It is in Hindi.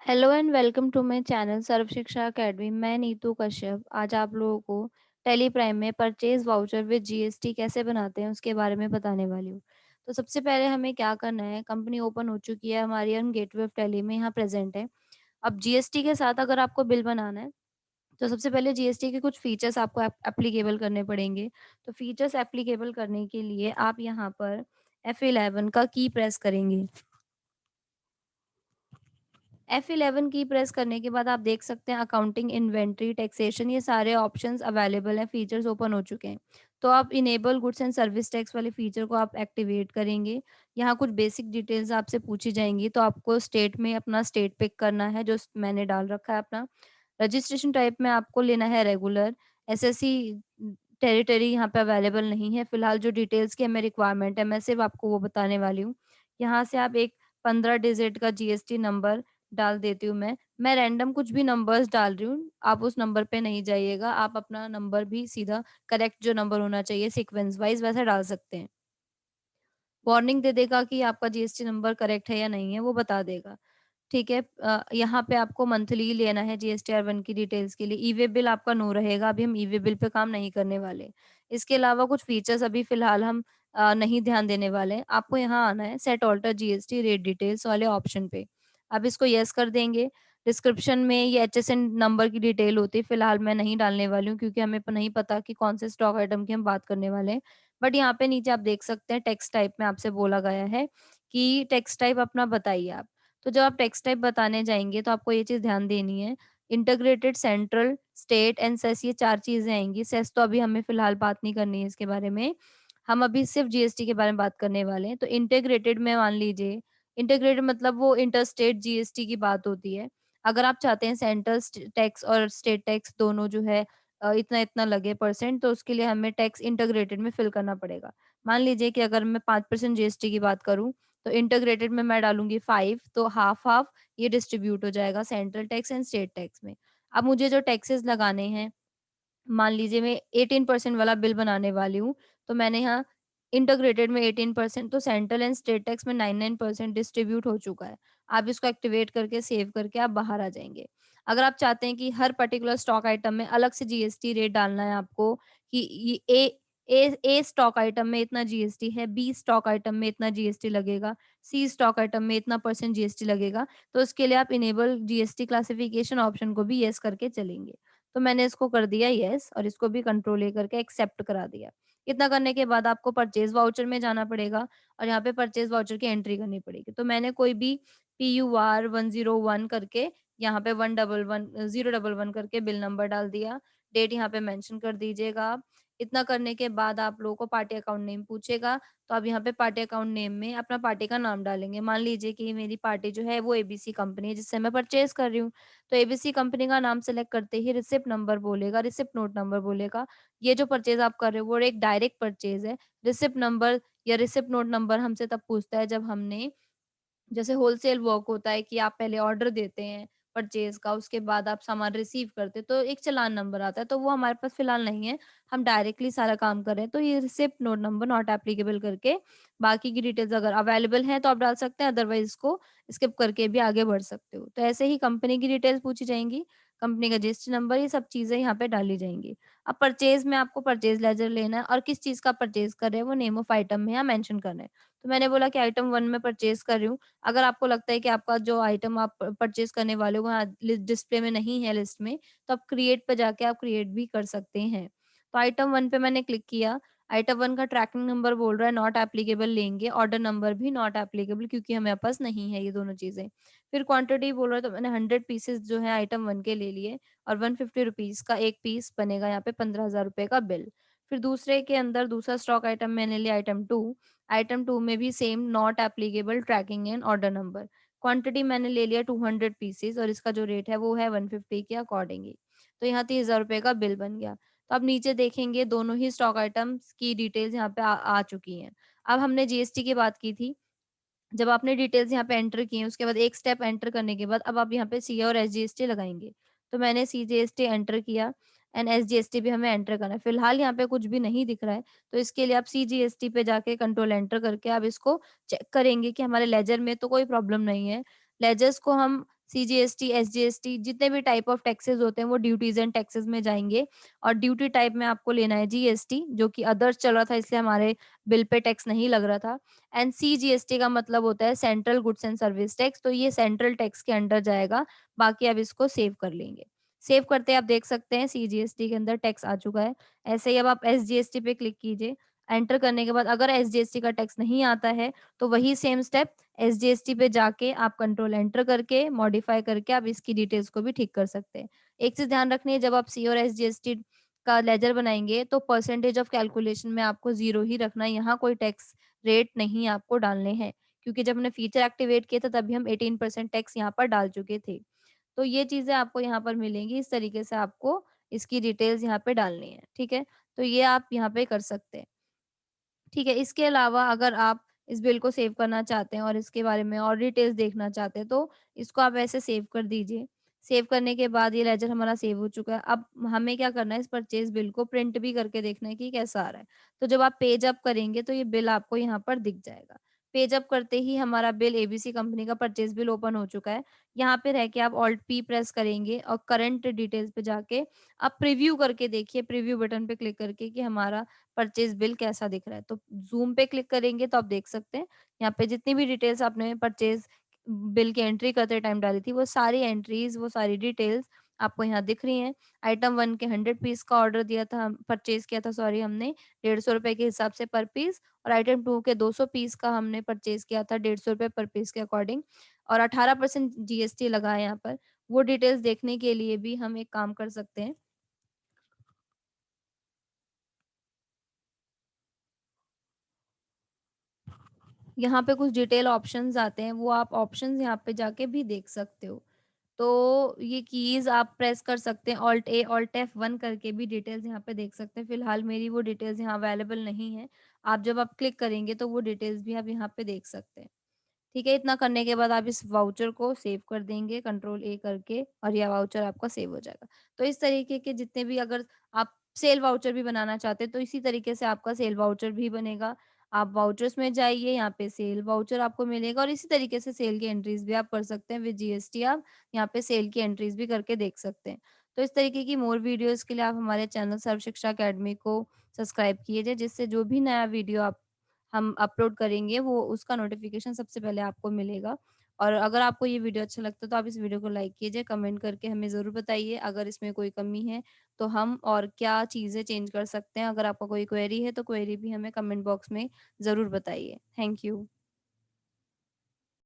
Hello and welcome to my channel Sarv Shiksha Academy. मैं नीतू कश्यप आज आप लोगों को टेली प्राइम में परचेज वाउचर विद जीएसटी कैसे बनाते हैं उसके बारे में बताने वाली हूँ। तो सबसे पहले हमें क्या करना है, कंपनी ओपन हो चुकी है हमारी, हम गेटवे ऑफ टेली में यहाँ प्रेजेंट है। अब जीएसटी के साथ अगर आपको बिल बनाना है तो सबसे पहले जीएसटी के कुछ फीचर्स आपको एप्लीकेबल करने पड़ेंगे। तो फीचर्स एप्लीकेबल करने के लिए आप यहाँ पर F11 का की प्रेस करेंगे। F11 की प्रेस करने के बाद आप देख सकते हैं अकाउंटिंग, इन्वेंट्री, टैक्सेशन, ये सारे ऑप्शंस अवेलेबल हैं, फीचर्स ओपन हो चुके हैं। तो आप enable goods and service tax वाले फीचर को आप एक्टिवेट करेंगे। यहाँ कुछ बेसिक डिटेल्स आपसे पूछी जाएँगी, तो आपको स्टेट में अपना स्टेट पिक करना है जो मैंने डाल रखा है अपना। रजिस्ट्रेशन टाइप में आपको लेना है रेगुलर। एसएससी टेरिटरी यहाँ पे अवेलेबल नहीं है। फिलहाल जो डिटेल्स की हमें रिक्वायरमेंट है, मैं सिर्फ़ आपको वो बताने वाली हूँ। यहाँ से आप एक 15 डिजिट का जीएसटी नंबर डाल देती हूँ मैं। मैं रैंडम कुछ भी नंबर्स डाल रही हूँ, आप उस नंबर पे नहीं जाइएगा, आप अपना नंबर भी सीधा करेक्ट जो नंबर होना चाहिए सीक्वेंस वाइज़ वैसा डाल सकते हैं। वार्निंग दे देगा कि आपका जीएसटी नंबर करेक्ट है या नहीं है, वो बता देगा। ठीक है। यहाँ पे आपको मंथली लेना है जीएसटीआर 1 की डिटेल्स के लिए। ई-वे बिल आपका नो रहेगा, अभी हम ई-वे बिल पे काम नहीं करने वाले। इसके अलावा कुछ फीचर्स अभी फ़िलहाल हम नहीं ध्यान देने वाले हैं। आपको यहाँ आना है set alter GST rate details वाले ऑप्शन पे। आप इसको येस कर देंगे। डिस्क्रिप्शन में ये एचएसएन नंबर की डिटेल होती है, फ़िलहाल मैं नहीं डालने वाली हूँ क्योंकि हमें नहीं पता कि कौन से स्टॉक आइटम की हम बात करने वाले हैं। बट यहाँ पे नीचे आप देख सकते हैं टेक्स्ट टाइप में आपसे बोला गया है कि टेक्स्ट टाइप अपना बताइए आप। तो जब आप टेक्स्ट टाइप बताने जाएँगे तो आपको ये चीज़ ध्यान देनी है। Integrated central, state and cess, ये 4 चीज़ें आएँगी। सेस तो अभी हमें फ़िलहाल बात नहीं करनी है इसके बारे में। हम अभी सिर्फ़ जीएसटी के बारे में बात करने वाले हैं। तो इंटीग्रेटेड में मान लीजिए, इंटीग्रेटेड मतलब वो इंटर-स्टेट जीएसटी की बात होती है। अगर आप चाहते हैं सेंट्रल टैक्स और स्टेट टैक्स दोनों जो है इतना-इतना लगे परसेंट, तो उसके लिए हमें टैक्स इंटीग्रेटेड में फ़िल करना पड़ेगा। मान लीजिए कि अगर मैं 5% जीएसटी की बात करूँ तो इंटीग्रेटेड में मैं डालूँगी 5, तो हाफ-हाफ ये डिस्ट्रीब्यूट हो जाएगा central tax and state tax में। अब मुझे जो टैक्सेस लगाने हैं, मान लीजिए मैं 18% वाला बिल बनाने वाली हूँ, तो मैंने यहाँ इंटीग्रेटेड में 18%, तो सेंट्रल एंड स्टेट टैक्स में 9% डिस्ट्रीब्यूट हो चुका है। आप इसको एक्टिवेट करके सेव करके आप बाहर आ जाएँगे। अगर आप चाहते हैं कि हर पर्टिकुलर स्टॉक आइटम में अलग से जीएसटी रेट डालना है आपको कि ये ए स्टॉक आइटम में इतना जीएसटी है, बी स्टॉक आइटम में इतना जीएसटी लगेगा, सी स्टॉक आइटम में इतना परसेंट जीएसटी लगेगा, तो उसके लिए आप इनेबल जीएसटी क्लासिफिकेशन ऑप्शन को भी येस करके चलेंगे। तो मैंने इसको कर दिया येस और इसको भी कंट्रोल ए करके एक्सेप्ट करा दिया। इतना करने के बाद आपको परचेज़ वाउचर में जाना पड़ेगा और यहाँ पे परचेज़ वाउचर की एंट्री करनी पड़ेगी। तो मैंने कोई भी PUR 101 करके यहाँ पे 011 करके बिल नंबर डाल दिया। डेट यहाँ पे मेंशन कर दीजिएगा आप। इतना करने के बाद आप लोगों को पार्टी अकाउंट नेम पूछेगा, तो आप यहाँ पे पार्टी अकाउंट नेम में अपना पार्टी का नाम डालेंगे। मान लीजिए कि मेरी पार्टी जो है वो एबीसी कंपनी है जिससे मैं परचेज़ कर रही हूँ। तो एबीसी कंपनी का नाम सेलेक्ट करते ही रिसिप्ट नंबर बोलेगा, रिसिप्ट नोट नंबर बोलेगा। ये जो परचेज़ आप कर रहे हो वो एक डायरेक्ट परचेज़ है। रिसिप्ट नंबर या रिसिप्ट नोट नंबर हमसे तब पूछता है जब हमने, जैसे होलसेल वर्क होता है कि आप पहले ऑर्डर देते हैं परचेज़ का, उसके बाद आप सामान रिसीव करते हैं, तो एक चालान नंबर आता है, तो वो हमारे पास फिलहाल नहीं है। हम डायरेक्टली सारा काम कर रहे हैं, तो ये receipt note number not applicable करके बाकी की डिटेल्स अगर अवेलेबल हैं तो आप डाल सकते हैं, अदरवाइज़ इसको स्किप करके भी आगे बढ़ सकते हो। तो ऐसे ही कंपनी की डिटेल्स पूछी जाएँगी, कंपनी का रजिस्ट्री नंबर, ये सब चीज़ें यहाँ पे डाली जाएँगी। अब परचेज़ में आपको परचेज़ लेजर लेना है और किस चीज़ का परचेज़ कर रहे हैं वो नेम ऑफ आइटम में यहाँ मेंशन करना है। तो मैंने बोला कि आइटम 1 में परचेज़ कर रही हूँ। अगर आपको लगता है कि आपका जो आइटम आप परचेज़ करने वाले हो वहाँ डिस्प्ले में नहीं है लिस्ट में, तो आप क्रिएट पे जाके आप क्रिएट भी कर सकते हैं। तो आइटम 1 पे मैंने क्लिक किया। आइटम 1 का ट्रैकिंग नंबर बोल रहा है नॉट एप्लीकेबल लेंगे, ऑर्डर नंबर भी नॉट एप्लीकेबल क्योंकि हमारे पास नहीं है ये दोनों चीज़ें। फिर क्वांटिटी बोल रहा है तो मैंने 100 पीसेस जो है आइटम 1 के ले लिए और 150 रुपीज़ का 1 पीस बनेगा यहाँ पे 15,000 रुपए का बिल। फिर दूसरे के अंदर दूसरा स्टॉक आइटम मैंने लिया आइटम 2। आइटम 2 में भी same not applicable tracking and order number. Quantity मैंने ले लिया 200 पीसेस और इसका जो रेट है वो है 150 के अकॉर्डिंग ही। तो यहाँ 30,000 रुपए का बिल बन गया। तो आप नीचे देखेंगे दोनों ही स्टॉक आइटम्स की डिटेल्स यहाँ पे आ चुकी हैं। अब हमने जीएसटी की बात की थी। जब आपने डिटेल्स यहाँ पे एंटर की हैं, उसके बाद एक स्टेप एंटर करने के बाद अब आप यहाँ पे सीए और एसजीएसटी लगाएँगे। तो मैंने सीजीएसटी एंटर किया एंड एसजीएसटी भी हमें एंटर करना है। फिलहाल यहाँ पे कुछ भी नहीं दिख रहा है, तो इसके लिए आप सीजीएसटी पे जाके कंट्रोल एंटर करके आप इसको चेक करेंगे कि हमारे लेजर में तो कोई प्रॉब्लम नहीं है। लेजर्स को हम सीजीएसटी, एसजीएसटी जितने भी टाइप ऑफ टैक्सेस होते हैं वो ड्यूटीज़ एंड टैक्सेस में जाएँगे और ड्यूटी टाइप में आपको लेना है जीएसटी जो कि अदर्स चल रहा था इसलिए हमारे बिल पे टैक्स नहीं लग रहा था। एंड सीजीएसटी का मतलब होता है central goods and service tax, तो ये सेंट्रल टैक्स के अंडर जाएगा, बाकी आप इसको सेव कर लेंगे। सेव करते आप देख सकते हैं सीजीएसटी के अंदर टैक्स आ चुका है। ऐसे ही अब आप एसजीएसटी पे क्लिक कीजिए। एंटर करने के बाद अगर एसजीएसटी का टैक्स नहीं आता है, तो वही सेम स्टेप एसजीएसटी पे जाके आप कंट्रोल एंटर करके मॉडिफाई करके आप इसकी डिटेल्स को भी ठीक कर सकते हैं। एक चीज़ ध्यान रखनी है जब आप सी और एसजीएसटी का लेजर बनाएँगे तो परसेंटेज ऑफ कैलकुलेशन में आपको 0 ही रखना है, यहाँ कोई टैक्स रेट नहीं आपको डालने हैं। क्योंकि जब हमने फीचर एक्टिवेट किया था तभी हम 18% टैक्स यहाँ पर डाल चुके थे। तो ये चीज़ें आपको यहाँ पर मिलेंगी, इस तरीके से आपको इसकी डिटेल्स यहाँ पे डालनी है, ठीक है? तो ये आप यहाँ पे कर सकते हैं। ठीक है, इसके अलावा अगर आप इस बिल को सेव करना चाहते हैं और इसके बारे में और डिटेल्स देखना चाहते हैं, तो इसको आप ऐसे सेव कर दीजिए। सेव करने के बाद ये लेजर हमारा सेव हो चुका है। अब हमें क्या करना है, इस परचेज़ बिल को प्रिंट भी करके देखना है कि कैसा आ रहा है। तो जब आप पेज अप करेंगे, तो ये बिल आपको यहाँ पर दिख जाएगा। पेज अप करते ही हमारा बिल एबीसी कंपनी का परचेज़ बिल ओपन हो चुका है। यहाँ पे रह के आप ऑल्ट पी प्रेस करेंगे और करंट डिटेल्स पे जाके आप प्रीव्यू करके देखिए, प्रीव्यू बटन पे क्लिक करके कि हमारा परचेज़ बिल कैसा दिख रहा है। तो ज़ूम पे क्लिक करेंगे तो आप देख सकते हैं, यहाँ पे जितनी भी डिटेल्स आपने परचेज़ बिल की एंट्री करते टाइम डाली थी, वो सारी एंट्रीज़, वो सारी डिटेल्स आपको यहाँ दिख रही हैं। आइटम 1 के 100 पीस का ऑर्डर दिया था, परचेज़ किया था सॉरी हमने ₹150 के हिसाब से पर पीस, और आइटम 2 के 200 पीस का हमने परचेज़ किया था ₹150 पर पीस के अकॉर्डिंग, और 18% जीएसटी लगा है यहाँ पर। वो डिटेल्स देखने के लिए भी हम एक काम कर सकते हैं। यहाँ पे कुछ डिटेल ऑप्शंस आते हैं, वो आप ऑप्शंस यहाँ पे जाके भी देख सकते हो। तो ये कीज़ आप प्रेस कर सकते हैं, ऑल्ट ए, ऑल्ट F1 करके भी डिटेल्स यहाँ पे देख सकते हैं। फिलहाल मेरी वो डिटेल्स यहाँ अवेलेबल नहीं है। आप जब आप क्लिक करेंगे तो वो डिटेल्स भी आप यहाँ पे देख सकते हैं। ठीक है, इतना करने के बाद आप इस वाउचर को सेव कर देंगे कंट्रोल ए करके, और यह वाउचर आपका सेव हो जाएगा। तो इस तरीके के जितने भी, अगर आप सेल वाउचर भी बनाना चाहते हैं तो इसी तरीके से आपका सेल वाउचर भी बनेगा। आप वाउचर्स में जाइए, यहाँ पे सेल वाउचर आपको मिलेगा और इसी तरीके से सेल की एंट्रीज़ भी आप कर सकते हैं। विद जीएसटी आप यहाँ पे सेल की एंट्रीज़ भी करके देख सकते हैं। तो इस तरीके की मोर वीडियोज़ के लिए आप हमारे चैनल सर्व शिक्षा अकेडमी को सब्सक्राइब कीजिए, जिससे जो भी नया वीडियो आप हम अपलोड करेंगे वो उसका नोटिफ़िकेशन सबसे पहले आपको मिलेगा। और अगर आपको ये वीडियो अच्छा लगता है तो आप इस वीडियो को लाइक कीजिए, कमेंट करके हमें ज़रूर बताइए अगर इसमें कोई कमी है, तो हम और क्या चीज़ें चेंज कर सकते हैं। अगर आपका कोई क्वेरी है तो क्वेरी भी हमें कमेंट बॉक्स में ज़रूर बताइए। Thank you.